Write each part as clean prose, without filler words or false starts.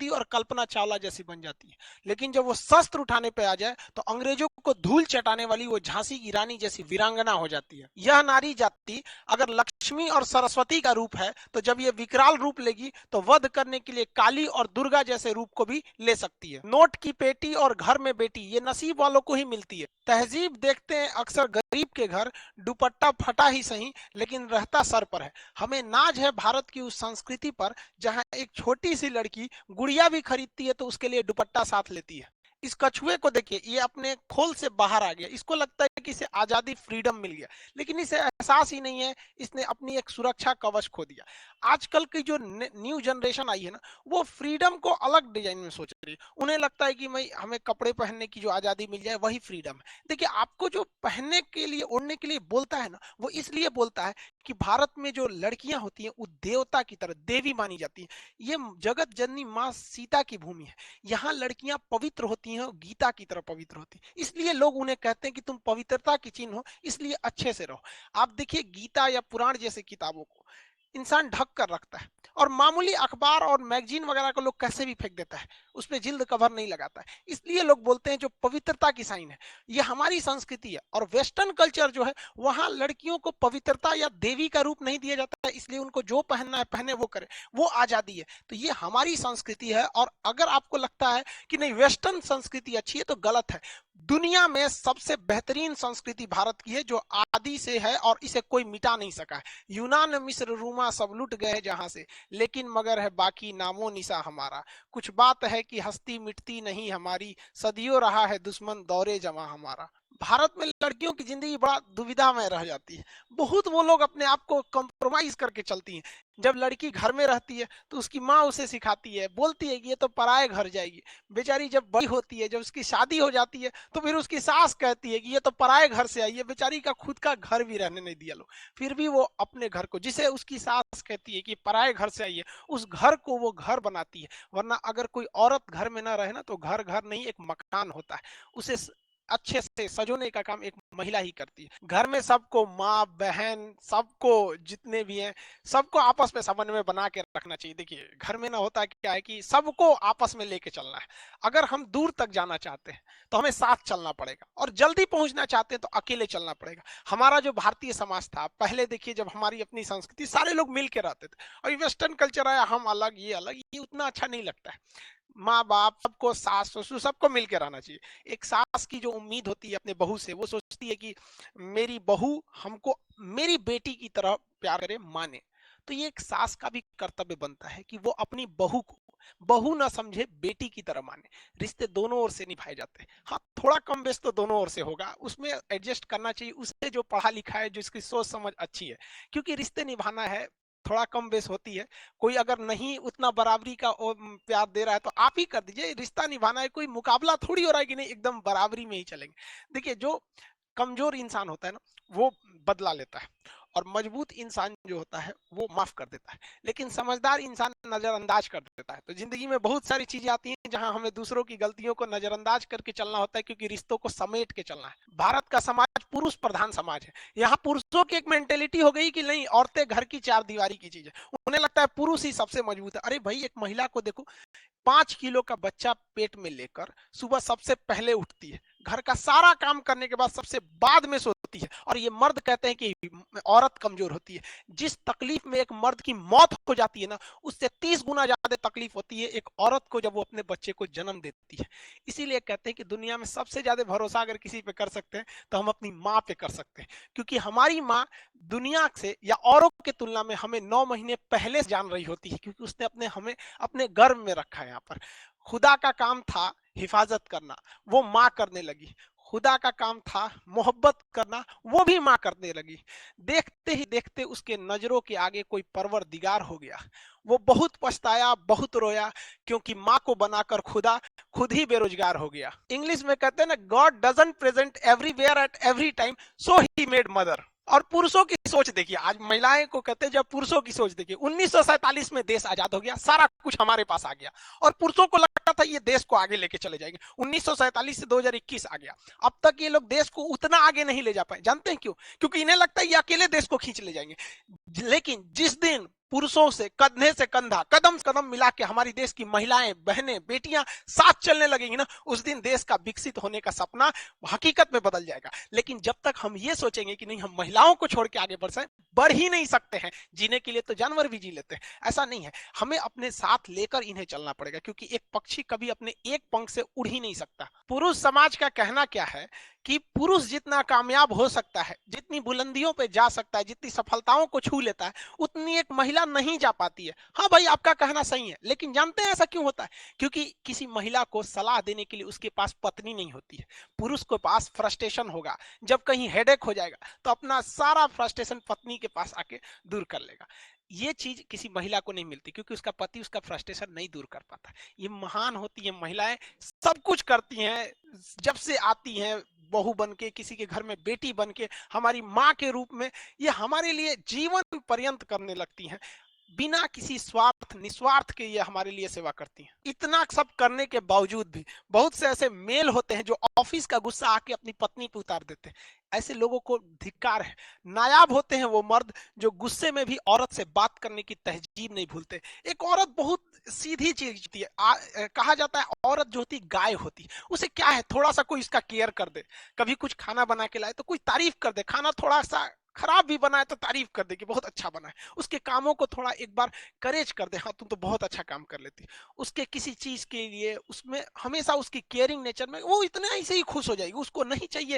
गांधी और कल्पना चावला जैसी बन जाती है। लेकिन जब वो शस्त्र उठाने पे आ जाए तो अंग्रेजों को धूल चटाने वाली वो झांसी की रानी जैसी वीरांगना हो जाती है। यह नारी जाति अगर लक्ष्मी और सरस्वती का रूप है तो जब ये विकराल रूप लेगी तो वध करने के लिए काली और दुर्गा जैसे रूप को भी ले सकती है। नोट की पेटी और घर में बेटी ये नसीब वालों को ही मिलती है। तहजीब देखते हैं अक्सर गरीब के घर, दुपट्टा फटा ही सही लेकिन रहता सर पर है। हमें नाज है भारत की उस संस्कृति पर जहां एक छोटी सी लड़की गुड़िया भी खरीदती है तो उसके लिए दुपट्टा साथ लेती है। इस कछुए को देखिए, ये अपने खोल से बाहर आ गया। इसको लगता है कि इसे आजादी, फ्रीडम मिल गया, लेकिन इसे एहसास ही नहीं है इसने अपनी एक सुरक्षा कवच खो दिया। आजकल की जो न्यू जनरेशन आई है ना, वो फ्रीडम को अलग डिजाइन में सोच रही है। उन्हें लगता है कि भाई हमें कपड़े पहनने की जो आजादी मिल जाए वही फ्रीडम है। देखिए, आपको जो पहनने के लिए, ओढ़ने के लिए बोलता है ना, वो इसलिए बोलता है कि भारत में जो लड़कियां होती हैं वो देवता की तरह, देवी मानी जाती है। ये जगत जननी माँ सीता की भूमि है। यहाँ लड़कियां पवित्र होती हैं, गीता की तरह पवित्र होती हैं। इसलिए लोग उन्हें कहते हैं कि तुम पवित्रता की चिन्ह हो, इसलिए अच्छे से रहो। आप देखिए, गीता या पुराण जैसे किताबों को इंसान ढक कर रखता है, और मामूली अखबार और मैगजीन वगैरह को लोग कैसे भी फेंक देता है, उस पर जिल्द कवर नहीं लगाता है। इसलिए लोग बोलते हैं जो पवित्रता की साइन है। ये हमारी संस्कृति है। और वेस्टर्न कल्चर जो है, वहां लड़कियों को पवित्रता या देवी का रूप नहीं दिया जाता है, इसलिए उनको जो पहनना है पहने, वो करे, वो आजादी है। तो ये हमारी संस्कृति है। और अगर आपको लगता है कि नहीं वेस्टर्न संस्कृति अच्छी है तो गलत है। दुनिया में सबसे बेहतरीन संस्कृति भारत की है, जो आदि से है और इसे कोई मिटा नहीं सका है। यूनान, मिस्र, रोमा सब लुट गए जहां से, लेकिन मगर है बाकी नामो निशा हमारा। कुछ बात है कि हस्ती मिटती नहीं हमारी, सदियों रहा है दुश्मन दौरे जमा हमारा। भारत में लड़कियों की जिंदगी बड़ा दुविधा में रह जाती है। बहुत वो लोग अपने आप को कंप्रोमाइज करके चलती हैं। जब लड़की घर में रहती है तो उसकी माँ उसे सिखाती है, बोलती है कि ये तो पराए घर जाएगी। बेचारी जब बड़ी होती है, जब उसकी शादी हो जाती है, तो फिर उसकी सास कहती है कि ये तो पराए घर से आई है। बेचारी का खुद का घर भी रहने नहीं दिया लोग, फिर भी वो अपने घर को, जिसे उसकी सास कहती है कि पराए घर से आई है, उस घर को वो घर बनाती है। वरना अगर कोई औरत घर में ना रहे ना, तो घर घर नहीं, एक मकान होता है। उसे अच्छे से सजोने का काम एक महिला ही करती है। घर में सबको, माँ बहन सबको, जितने भी हैं, सबको आपस में समन्वय बना के रखना चाहिए। देखिए, घर में ना होता क्या है कि सबको आपस में लेके चलना है। अगर हम दूर तक जाना चाहते हैं तो हमें साथ चलना पड़ेगा, और जल्दी पहुंचना चाहते हैं तो अकेले चलना पड़ेगा। हमारा जो भारतीय समाज था पहले, देखिए, जब हमारी अपनी संस्कृति, सारे लोग मिल के रहते थे, और वेस्टर्न कल्चर आया, हम अलग, ये अलग, ये उतना अच्छा नहीं लगता है। माँ बाप सबको, सास ससुर सबको मिलकर रहना चाहिए। एक सास की जो उम्मीद होती है अपने बहू से, वो सोचती है कि मेरी बहू हमको मेरी बेटी की तरह प्यार करे, माने। तो ये एक सास का भी कर्तव्य बनता है कि वो अपनी बहू को बहू ना समझे, बेटी की तरह माने। रिश्ते दोनों ओर से निभाए जाते हैं। हाँ, थोड़ा कम बेस तो दोनों ओर से होगा, उसमें एडजस्ट करना चाहिए उसे, जो पढ़ा लिखा है, जिसकी सोच समझ अच्छी है। क्योंकि रिश्ते निभाना है, थोड़ा कम बेस होती है। कोई अगर नहीं उतना बराबरी का प्यार दे रहा है तो आप ही कर दीजिए। रिश्ता निभाना है, कोई मुकाबला थोड़ी हो रहा है कि नहीं एकदम बराबरी में ही चलेंगे। देखिए, जो कमजोर इंसान होता है ना, वो बदला लेता है, और मजबूत इंसान जो होता है वो माफ कर देता है। लेकिन समझदार इंसान नजरअंदाज कर देता है। तो जिंदगी में बहुत सारी चीजें आती हैं जहां हमें दूसरों की गलतियों को नजरअंदाज करके चलना होता है, क्योंकि रिश्तों को समेट के चलना है। भारत का समाज पुरुष प्रधान समाज है। यहाँ पुरुषों की एक मेंटेलिटी हो गई कि नहीं, औरतें घर की चार दीवारी की चीज है। उन्हें लगता है पुरुष ही सबसे मजबूत है। अरे भाई, एक महिला को देखो, 5 किलो का बच्चा पेट में लेकर सुबह सबसे पहले उठती है, घर का सारा काम करने के बाद सबसे बाद में सोती है, और ये मर्द कहते हैं कि औरत कमजोर होती है। जिस तकलीफ में एक मर्द की मौत हो जाती है ना, उससे 30 गुना ज्यादा तकलीफ होती है एक औरत को जब वो अपने बच्चे को जन्म देती है। इसीलिए कहते हैं कि दुनिया में सबसे ज्यादा भरोसा अगर किसी पे कर सकते हैं तो हम अपनी माँ पे कर सकते हैं, क्योंकि हमारी माँ दुनिया से या औरों की तुलना में हमें 9 महीने पहले जान रही होती है, क्योंकि उसने हमें अपने गर्भ में रखा है। यहाँ पर खुदा का काम था हिफाजत करना, वो माँ करने लगी। खुदा का काम था मोहब्बत करना, वो भी माँ करने लगी। देखते ही देखते उसके नजरों के आगे कोई परवरदिगार हो गया। वो बहुत पछताया, बहुत रोया, क्योंकि माँ को बनाकर खुदा खुद ही बेरोजगार हो गया। इंग्लिश में कहते हैं ना, God doesn't present everywhere at every time, so he made mother. और पुरुषों की सोच देखिए, आज महिलाएं को कहते हैं, जब पुरुषों की सोच देखिए, 1947 में देश आजाद हो गया, सारा कुछ हमारे पास आ गया, और पुरुषों को लगता था ये देश को आगे लेके चले जाएंगे। 1947 से 2021 आ गया, अब तक ये लोग देश को उतना आगे नहीं ले जा पाए। जानते हैं क्यों? क्योंकि इन्हें लगता है ये अकेले देश को खींच ले जाएंगे। लेकिन जिस दिन पुरुषों से कंधे से कंधा, कदम से कदम मिला के हमारी देश की महिलाएं, बहनें, बेटियां साथ चलने लगेंगी ना, उस दिन देश का विकसित होने का सपना हकीकत में बदल जाएगा। लेकिन जब तक हम ये सोचेंगे कि नहीं, हम महिलाओं को छोड़ के आगे बढ़ ही नहीं सकते हैं, जीने के लिए तो जानवर भी जी लेते हैं, ऐसा नहीं है। हमें अपने साथ लेकर इन्हें चलना पड़ेगा, क्योंकि एक पक्षी कभी अपने एक पंख से उड़ ही नहीं सकता। पुरुष समाज का कहना क्या है कि पुरुष जितना कामयाब हो सकता है, जितनी बुलंदियों पे जा सकता है, जितनी सफलताओं को छू लेता है, उतनी एक महिला नहीं जा पाती है। हाँ भाई, आपका कहना सही है, लेकिन जानते हैं ऐसा क्यों होता है? क्योंकि किसी महिला को सलाह देने के लिए उसके पास पत्नी नहीं होती है। पुरुष के पास फ्रस्ट्रेशन होगा, जब कहीं हेडेक हो जाएगा तो अपना सारा फ्रस्ट्रेशन पत्नी के पास आके दूर कर लेगा। ये चीज किसी महिला को नहीं मिलती, क्योंकि उसका पति उसका फ्रस्ट्रेशन नहीं दूर कर पाता। ये महान होती है महिलाएं, सब कुछ करती हैं, जब से आती हैं बहू बन के, किसी के घर में बेटी बन के, हमारी माँ के रूप में, ये हमारे लिए जीवन पर्यंत करने लगती हैं। बिना किसी स्वार्थ निस्वार्थ के ये हमारे लिए सेवा करती हैं। इतना सब करने के बावजूद भी बहुत से ऐसे मेल होते हैं जो ऑफिस का गुस्सा आके अपनी पत्नी पे उतार देते हैं। ऐसे लोगों को धिक्कार है। नायाब होते हैं वो मर्द जो गुस्से में भी औरत से बात करने की तहजीब नहीं भूलते। एक औरत बहुत सीधी चीज होती है। कहा जाता है औरत जो होती गाय होती, उसे क्या है, थोड़ा सा कोई इसका केयर कर दे, कभी कुछ खाना बना के लाए तो कोई तारीफ कर दे, खाना थोड़ा सा खराब भी बनाए तो तारीफ कर दे कि बहुत अच्छा बना है, उसके कामों को थोड़ा एक बार करेज कर दे, हाँ तुम तो बहुत अच्छा काम कर लेती, उसके किसी चीज के लिए उसमें हमेशा उसकी केयरिंग नेचर में वो इतना ऐसे ही खुश हो जाएगी। उसको नहीं चाहिए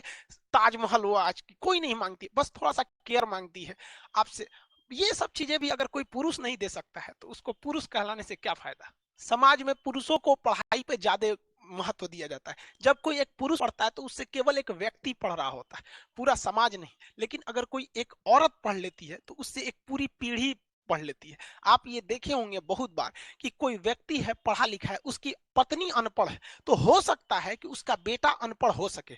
ताजमहल हो आज की, कोई नहीं मांगती, बस थोड़ा सा केयर मांगती है आपसे। ये सब चीजें भी अगर कोई पुरुष नहीं दे सकता है तो उसको पुरुष कहलाने से क्या फायदा? समाज में पुरुषों को पढ़ाई पे ज्यादा महत्व दिया जाता है। जब कोई एक पुरुष पढ़ता है तो उससे केवल एक व्यक्ति पढ़ रहा होता है, पूरा समाज नहीं। लेकिन अगर कोई एक औरत पढ़ लेती है तो उससे एक पूरी पीढ़ी पढ़ लेती है। आप ये देखे होंगे बहुत बार कि कोई व्यक्ति है पढ़ा लिखा है, उसकी पत्नी अनपढ़ है, तो हो सकता है कि उसका बेटा अनपढ़ हो सके,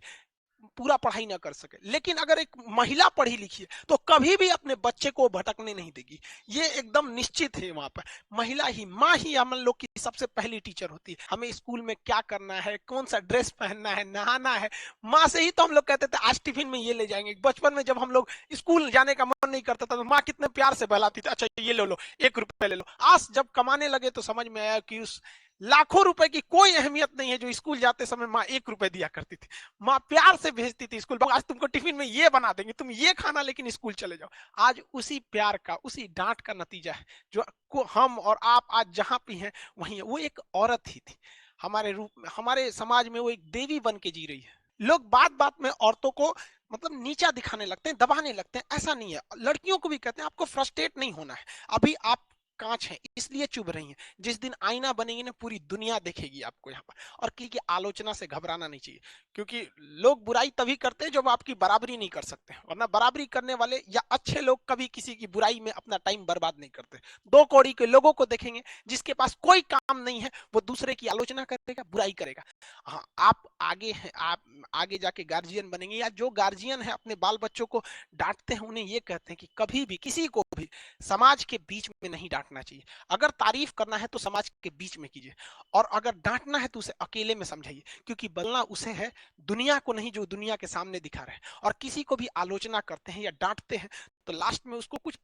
पूरा पढ़ाई ना कर सके। लेकिन अगर एक महिला पढ़ी लिखी है तो कभी भी अपने बच्चे को भटकने नहीं देगी, ये एकदम निश्चित है। वहां पर महिला ही, माँ ही हम लोग की सबसे पहली टीचर होती है। हमें स्कूल में क्या करना है, कौन सा ड्रेस पहनना है, नहाना है, माँ से ही तो हम लोग कहते थे आज टिफिन में ये ले जाएंगे। बचपन में जब हम लोग स्कूल जाने का मन नहीं करता था तो माँ कितने प्यार से बहलाती थी, अच्छा ये ले लो, 1 रुपए ले लो। आज जब कमाने लगे तो समझ में आया कि उस लाखों रुपए की कोई अहमियत नहीं है जो स्कूल जाते समय माँ 1 रुपए दिया करती थी। माँ प्यार से भेजती थी स्कूल, आज तुमको टिफिन में ये बना देंगे, तुम ये खाना लेकिन स्कूल चले जाओ। आज उसी प्यार का, उसी डांट का नतीजा है जो को हम और आप आज जहां भी हैं वहीं है। वो एक औरत ही थी हमारे रूप में, हमारे समाज में वो एक देवी बन के जी रही है। लोग बात बात में औरतों को मतलब नीचा दिखाने लगते हैं, दबाने लगते हैं। ऐसा नहीं है। लड़कियों को भी कहते हैं आपको फ्रस्ट्रेट नहीं होना है, अभी आप कांच है इसलिए चुभ रही हैं। जिस दिन आईना बनेगी ना पूरी दुनिया देखेगी आपको यहाँ पर। और किसी की आलोचना से घबराना नहीं चाहिए, क्योंकि लोग बुराई तभी करते हैं जब आपकी बराबरी नहीं कर सकते, वरना बराबरी करने वाले या अच्छे लोग कभी किसी की बुराई में अपना टाइम बर्बाद नहीं करते। दो कौड़ी के लोगों को देखेंगे जिसके पास कोई काम नहीं है, वो दूसरे की आलोचना करेगा, बुराई करेगा। हाँ, आप आगे हैं, आप आगे जाके गार्जियन बनेंगे, या जो गार्जियन है अपने बाल बच्चों को डांटते हैं उन्हें ये कहते हैं कि कभी भी किसी को भी समाज के बीच में नहीं डांटना चाहिए। अगर तारीफ करना है तो समाज के बीच में कीजिए, और अगर डांटना है तो उसे अकेले में समझाइए, क्योंकि बदलना उसे है, दुनिया को नहीं जो दुनिया के सामने दिखा रहे हैं। और किसी को भी आलोचना करते हैं या डांटते हैं तो लास्ट में उसको कुछ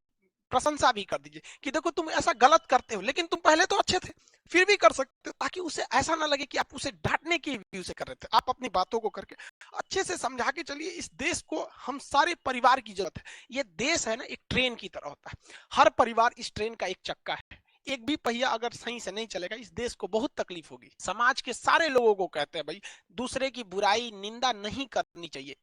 प्रशंसा भी कर दीजिए कि देखो तुम ऐसा गलत करते हो लेकिन तुम पहले तो अच्छे थे, फिर भी कर सकते हो, ताकि उसे ऐसा ना लगे कि आप उसे डांटने की व्यू से कर रहे थे। आप अपनी बातों को करके अच्छे से समझा के चलिए। इस देश को हम सारे परिवार की जरूरत है। ये देश है ना एक ट्रेन की तरह होता है, हर परिवार इस ट्रेन का एक चक्का है। एक भी पहिया अगर सही से नहीं चलेगा इस देश को बहुत तकलीफ होगी। समाज के सारे लोगों को कहते हैं भाई दूसरे की बुराई निंदा नहीं करनी चाहिए,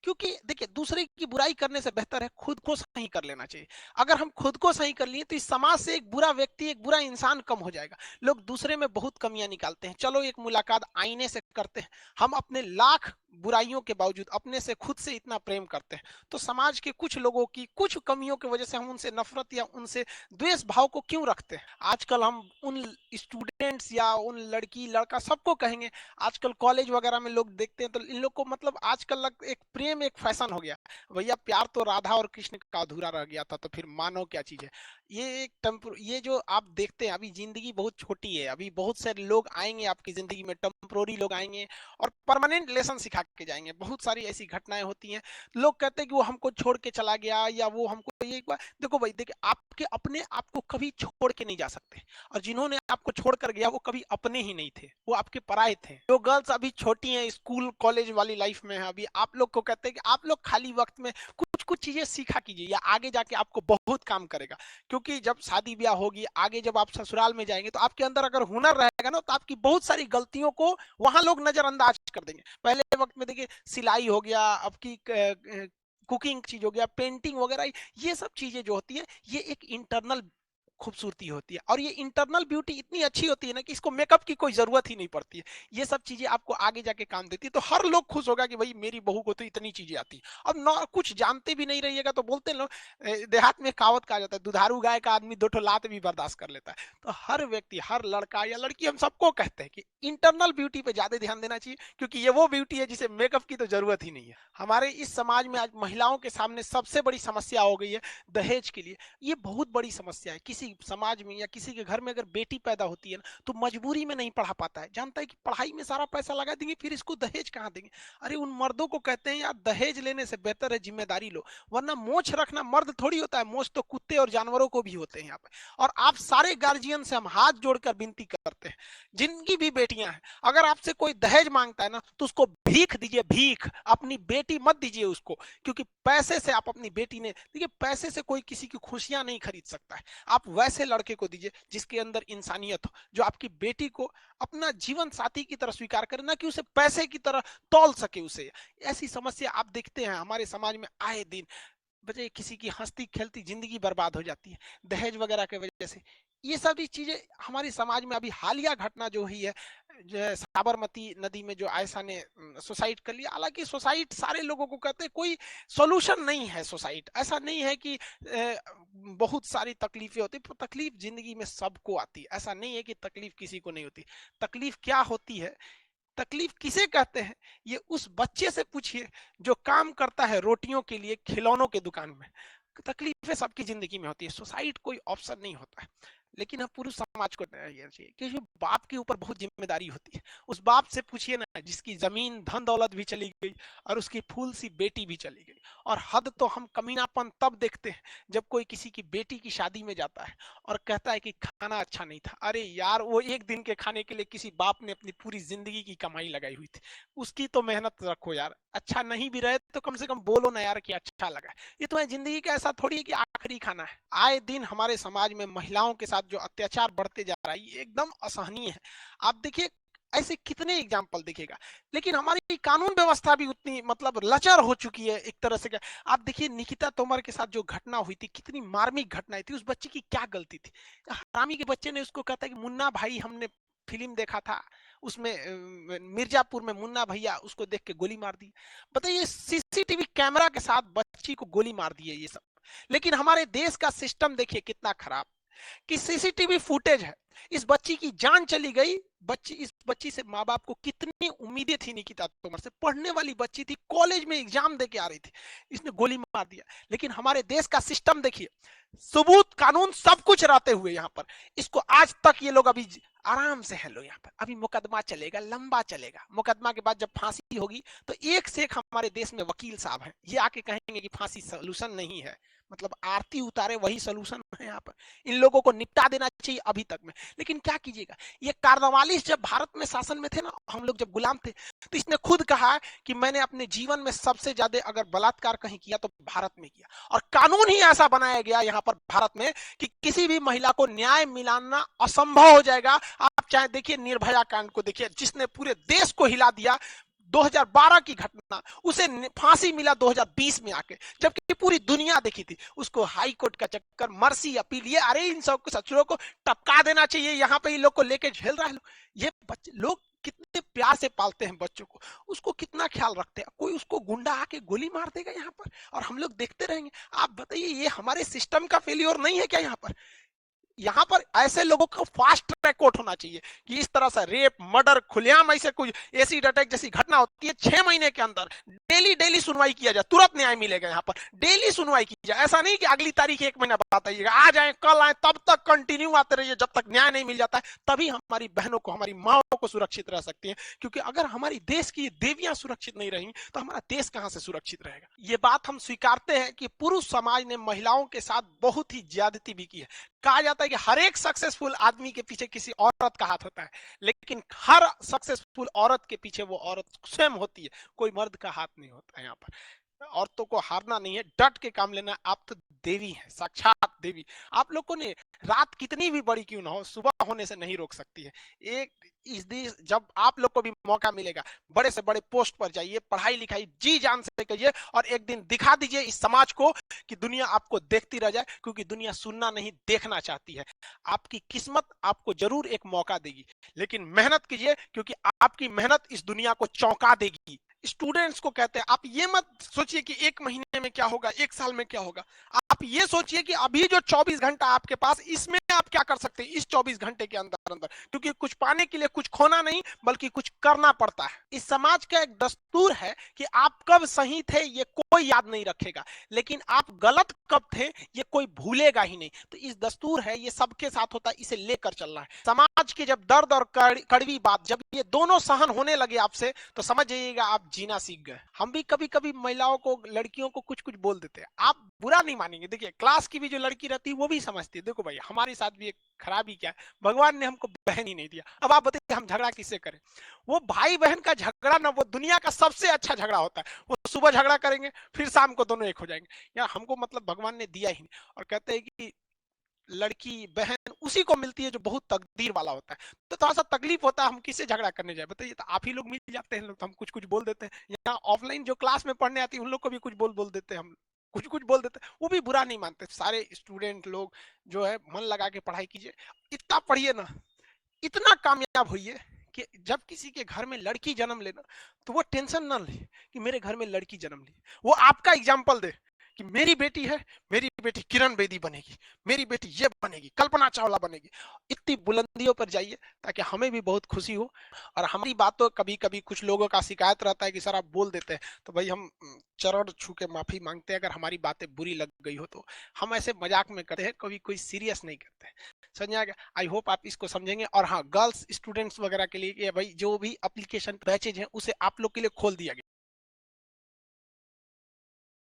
क्योंकि देखिए दूसरे की बुराई करने से बेहतर है खुद को सही कर लेना चाहिए। अगर हम खुद को सही कर लिए तो इस समाज से एक बुरा व्यक्ति, एक बुरा इंसान कम हो जाएगा। लोग दूसरे में बहुत कमियां निकालते हैं, चलो एक मुलाकात आईने से करते हैं। हम अपने लाख बुराइयों के बावजूद अपने से खुद से इतना प्रेम करते हैं, तो समाज के कुछ लोगों की कुछ कमियों की वजह से हम उनसे नफरत या उनसे द्वेष भाव को क्यों रखते हैं? आजकल हम उन स्टूडेंट्स या उन लड़की लड़का सबको कहेंगे, आजकल कॉलेज वगैरह में लोग देखते हैं तो इन लोग को मतलब आजकल एक प्रेम एक फैशन हो गया। भैया प्यार तो राधा और कृष्ण का अधूरा रह गया था, तो फिर मानो क्या चीज है? ये एक ये जो आप देखते हैं, अभी जिंदगी बहुत छोटी है, अभी बहुत सारे लोग आएंगे आपकी जिंदगी में, टेम्पोररी लोग आएंगे और परमानेंट लेसन सिखा के जाएंगे। बहुत सारी ऐसी घटनाएं होती हैं, लोग कहते हैं कि वो हमको छोड़ के चला गया या वो हमको ये देखो भाई, देखिए आपके अपने आपको कभी छोड़ के नहीं जा सकते, और जिन्होंने आपको छोड़ कर गया वो कभी अपने ही नहीं थे, वो आपके पराये थे। जो गर्ल्स अभी छोटी हैं, स्कूल कॉलेज वाली लाइफ में है, अभी आप लोग को कहते हैं कि आप लोग खाली वक्त में कुछ कुछ चीजें सीखा कीजिए, या आगे जाके आपको बहुत काम करेगा। क्योंकि जब शादी ब्याह होगी, आगे जब आप ससुराल में जाएंगे, तो आपके अंदर अगर हुनर रहेगा ना, तो आपकी बहुत सारी गलतियों को वहां लोग नजरअंदाज कर देंगे। पहले वक्त में देखिए सिलाई हो गया, आपकी कुकिंग चीज हो गया, पेंटिंग वगैरह, ये सब चीजें जो होती है ये एक इंटरनल खूबसूरती होती है, और ये इंटरनल ब्यूटी इतनी अच्छी होती है ना कि इसको मेकअप की कोई जरूरत ही नहीं पड़ती है। ये सब चीजें आपको आगे जाके काम देती है, तो हर लोग खुश होगा कि भाई मेरी बहू को तो इतनी चीजें आती है। अब ना कुछ जानते भी नहीं रहिएगा तो बोलते लोग, देहात में कहावत कहा जाता है, दुधारू गाय का आदमी दो ठो लात भी बर्दाश्त कर लेता है। तो हर व्यक्ति, हर लड़का या लड़की, हम सबको कहते हैं कि इंटरनल ब्यूटी पे ज्यादा ध्यान देना चाहिए, क्योंकि ये वो ब्यूटी है जिसे मेकअप की तो जरूरत ही नहीं है। हमारे इस समाज में आज महिलाओं के सामने सबसे बड़ी समस्या हो गई है दहेज के लिए। ये बहुत बड़ी समस्या है। किसी समाज में या किसी के घर में अगर बेटी पैदा होती है ना, तो मजबूरी में नहीं पढ़ा पाता है, जानता है कि पढ़ाई में सारा पैसा लगा देंगे, फिर इसको दहेज कहाँ देंगे। अरे उन मर्दों को कहते हैं यार, दहेज लेने से बेहतर है जिम्मेदारी लो, वरना मोछ रखना मर्द थोड़ी होता है, मोछ तो कुत्ते और जानवरों को भी होते हैं यहाँ पे। और आप सारे गार्जियन से हम हाथ जोड़कर विनती करते हैं, जिनकी भी बेटियां हैं, अगर आपसे कोई दहेज मांगता है ना, तो उसको भीख दीजिए, भीख। अपनी बेटी मत दीजिए उसको, क्योंकि पैसे से आप अपनी बेटी ने, देखिए पैसे से कोई किसी की खुशियां नहीं खरीद सकता है। आप वैसे लड़के को दीजिए जिसके अंदर इंसानियत हो, जो आपकी बेटी को अपना जीवन साथी की तरह स्वीकार करे, ना कि उसे पैसे की तरह तौल सके उसे। ऐसी समस्या आप देखते हैं हमारे समाज में आए दिन। बच्चे, किसी की हंसती खेलती जिंदगी बर्बाद हो जाती है दहेज वगैरह की वजह से। ये सारी चीजें हमारे समाज में, अभी हालिया घटना जो हुई है, जो है साबरमती नदी में जो आयशा ने सुसाइड कर लिया। हालांकि सुसाइड सारे लोगों को कहते हैं, कोई सोल्यूशन नहीं है सुसाइड। ऐसा नहीं है कि बहुत सारी तकलीफें होती, तकलीफ जिंदगी में सबको आती है। ऐसा नहीं है कि तकलीफ किसी को नहीं होती। तकलीफ क्या होती है, तकलीफ किसे कहते हैं, ये उस बच्चे से पूछिए जो काम करता है रोटियों के लिए खिलौनों के दुकान में। तकलीफें सबकी जिंदगी में होती है, सुसाइड कोई ऑप्शन नहीं होता है। लेकिन हम पुरुष समाज को ये चाहिए, क्योंकि बाप के ऊपर बहुत जिम्मेदारी होती है। उस बाप से पूछिए ना जिसकी जमीन धन दौलत भी चली गई और उसकी फूल सी बेटी भी चली गई। और हद तो हम कमीनापन तब देखते हैं जब कोई किसी की बेटी की शादी में जाता है और कहता है कि खाना अच्छा नहीं था। अरे यार, वो एक दिन के खाने के लिए किसी बाप ने अपनी पूरी जिंदगी की कमाई लगाई हुई थी, उसकी तो मेहनत रखो यार। अच्छा नहीं भी रहे तो कम से कम बोलो ना यार कि अच्छा लगा। ये तो है जिंदगी का, ऐसा थोड़ी है कि आखिरी खाना है। आए दिन हमारे समाज में महिलाओं के साथ जो अत्याचार बढ़ते जा रहा है, ये एकदम असहनीय है। आप देखिए ऐसे कितने एग्जाम्पल दिखेगा। लेकिन हमारी कानून व्यवस्था भी उतनी मतलब लचर हो चुकी है एक तरह से। आप देखिए निकिता तोमर के साथ जो घटना हुई थी, कितनी मार्मिक घटना थी। उस बच्चे की क्या गलती थी? हरामी के बच्चे ने उसको कहता है कि मुन्ना भाई, हमने फिल्म देखा था, उसमें मिर्जापुर में मुन्ना भैया, उसको देख के गोली मार दी। बताइए, सीसीटीवी कैमरा के साथ बच्ची को गोली मार दी है ये सब। लेकिन हमारे देश का सिस्टम देखिए कितना खराब, कि सीसीटीवी फुटेज है, इस बच्ची की जान चली गई। इस बच्ची से माँ बाप को कितनी उम्मीदें थी, निकिता तोमर से, पढ़ने वाली बच्ची थी, कॉलेज में एग्जाम दे के आ रही थी, इसने गोली मार दिया। लेकिन हमारे देश का सिस्टम देखिए, सबूत कानून सब कुछ रहते हुए यहाँ पर इसको आज तक ये लोग अभी आराम से है। लो यहाँ पर अभी मुकदमा चलेगा, लंबा चलेगा। मुकदमा के बाद जब फांसी होगी तो एक से एक हमारे देश में वकील साहब हैं, ये आके कहेंगे कि फांसी सोल्यूशन नहीं है, मतलब आरती उतारे वही सोल्यूशन है। यहाँ पर इन लोगों को निपटा देना चाहिए अभी तक में। लेकिन क्या कीजिएगा, ये कार्नवालिस जब भारत में शासन में थे ना, हम लोग जब गुलाम थे, तो इसने खुद कहा कि मैंने अपने जीवन में सबसे ज्यादा अगर बलात्कार कहीं किया तो भारत में किया। और कानून ही ऐसा बनाया गया यहाँ पर भारत में कि किसी भी महिला को न्याय मिलाना असंभव हो जाएगा। आप चाहे देखिए निर्भया कांड को देखिए, जिसने पूरे देश को हिला दिया, 2012 की घटना, उसे फांसी मिला 2020 में आके, जबकि पूरी दुनिया देखी थी। उसको हाई कोर्ट का चक्कर, मर्सी अपील, ये अरे इन सब सचुरों को टपका देना चाहिए। यहाँ पे इन लोग को लेके झेल रहा है। ये बच्चे लोग कितने प्यार से पालते हैं बच्चों को, उसको कितना ख्याल रखते हैं। कोई उसको गुंडा आके गोली मार देगा यहाँ पर और हम लोग देखते रहेंगे। आप बताइए, ये हमारे सिस्टम का फेलियर नहीं है क्या यहाँ पर? यहाँ पर ऐसे लोगों को फास्ट ट्रैक कोर्ट होना चाहिए कि इस तरह से रेप, मर्डर, खुलेआम ऐसे कुछ एसिड अटैक जैसी घटना होती है 6 महीने के अंदर डेली डेली सुनवाई किया जाए, तुरंत न्याय मिलेगा। यहाँ पर डेली सुनवाई की जाए, ऐसा नहीं कि अगली तारीख 1 महीना बाद आइएगा, आज आए कल आए, तब तक कंटिन्यू आते रहिए जब तक न्याय नहीं मिल जाता है। तभी हमारी बहनों को, हमारी माओ को सुरक्षित रह सकती है, क्योंकि अगर हमारी देश की देवियां सुरक्षित नहीं रहेंगी तो हमारा देश कहां से सुरक्षित रहेगा। ये बात हम स्वीकारते हैं कि पुरुष समाज ने महिलाओं के साथ बहुत ही ज्यादती भी की है। कहा जाता है कि हर एक सक्सेसफुल आदमी के पीछे किसी औरत का हाथ होता है, लेकिन हर सक्सेसफुल औरत के पीछे वो औरत स्वयं होती है, कोई मर्द का हाथ नहीं होता है। यहाँ पर औरतों को हारना नहीं है, डट के काम लेना। आप तो देवी हैं, साक्षात देवी। आप लोगों ने रात कितनी भी बड़ी क्यों ना हो, सुबह होने से नहीं रोक सकती है। एक इस देश, जब आप लोग को भी मौका मिलेगा, बड़े से बड़े पोस्ट पर जाइए, पढ़ाई लिखाई जी जान से करिए, और एक दिन दिखा दीजिए इस समाज को कि दुनिया आपको देखती रह जाए, क्योंकि दुनिया सुनना नहीं देखना चाहती है। आपकी किस्मत आपको जरूर एक मौका देगी, लेकिन मेहनत कीजिए, क्योंकि आपकी मेहनत इस दुनिया को चौंका देगी। स्टूडेंट्स को कहते हैं, आप ये मत सोचिए कि 1 महीने में क्या होगा, 1 साल में क्या होगा। आप ये सोचिए कि अभी जो 24 घंटा आपके पास, इसमें आप क्या कर सकते हैं इस 24 घंटे के अंदर अंदर, क्योंकि कुछ पाने के लिए कुछ खोना नहीं, बल्कि कुछ करना पड़ता है। इस समाज का एक दस्तूर है कि आप कब सही थे ये कोई याद नहीं रखेगा, लेकिन आप गलत कब थे ये कोई भूलेगा ही नहीं। तो इस दस्तूर है, ये सबके साथ होता है, इसे लेकर चलना है। समाज के जब दर्द और कड़वी बात, जब ये दोनों सहन होने लगे आपसे, तो समझ जाइएगा आप जीना सीख गए। हम भी कभी कभी महिलाओं को, लड़कियों को कुछ कुछ बोल देते हैं, आप बुरा नहीं मानेंगे। देखिए, क्लास की भी जो लड़की रहती है वो भी समझती है, देखो भाई हमारे साथ भी एक खराबी क्या है, भगवान ने हमको बहन ही नहीं दिया, अब आप बताइए हम झगड़ा किससे करें। वो भाई बहन का झगड़ा ना, वो दुनिया का सबसे अच्छा झगड़ा होता है। वो सुबह झगड़ा करेंगे, फिर शाम को दोनों एक हो जाएंगे। यार हमको मतलब भगवान ने दिया ही नहीं। और कहते हैं कि लड़की बहन उसी को मिलती है जो बहुत तकदीर वाला होता है। तो थोड़ा सा तकलीफ होता है, हम किससे झगड़ा करने जाए बताइए। तो आप ही लोग मिल जाते हैं लोग, तो हम कुछ कुछ बोल देते हैं। यहाँ ऑफलाइन जो क्लास में पढ़ने आती है उन लोग को भी कुछ बोल बोल देते हैं, हम कुछ कुछ बोल देते हैं, वो भी बुरा नहीं मानते। सारे स्टूडेंट लोग जो है मन लगा के पढ़ाई कीजिए, इतना पढ़िए ना, इतना कामयाब होइए कि जब किसी के घर में लड़की जन्म लेना तो वो टेंशन ना ले कि मेरे घर में लड़की जन्म ली, वो आपका एग्जाम्पल दे कि मेरी बेटी है, मेरी बेटी किरण बेदी बनेगी, मेरी बेटी ये बनेगी, कल्पना चावला बनेगी। इतनी बुलंदियों पर जाइए ताकि हमें भी बहुत खुशी हो। और हमारी बातों, कभी कभी कुछ लोगों का शिकायत रहता है कि सर आप बोल देते हैं, तो भाई हम चरण छू के माफी मांगते हैं अगर हमारी बातें बुरी लग गई हो तो। हम ऐसे मजाक में करते हैं, कभी कोई सीरियस नहीं करते हैं। समझ आ गया? आई होप आप इसको समझेंगे। और हाँ, गर्ल्स स्टूडेंट्स वगैरह के लिए भाई जो भी एप्लीकेशन बैचेज हैं उसे आप लोग के लिए खोल दिया गया।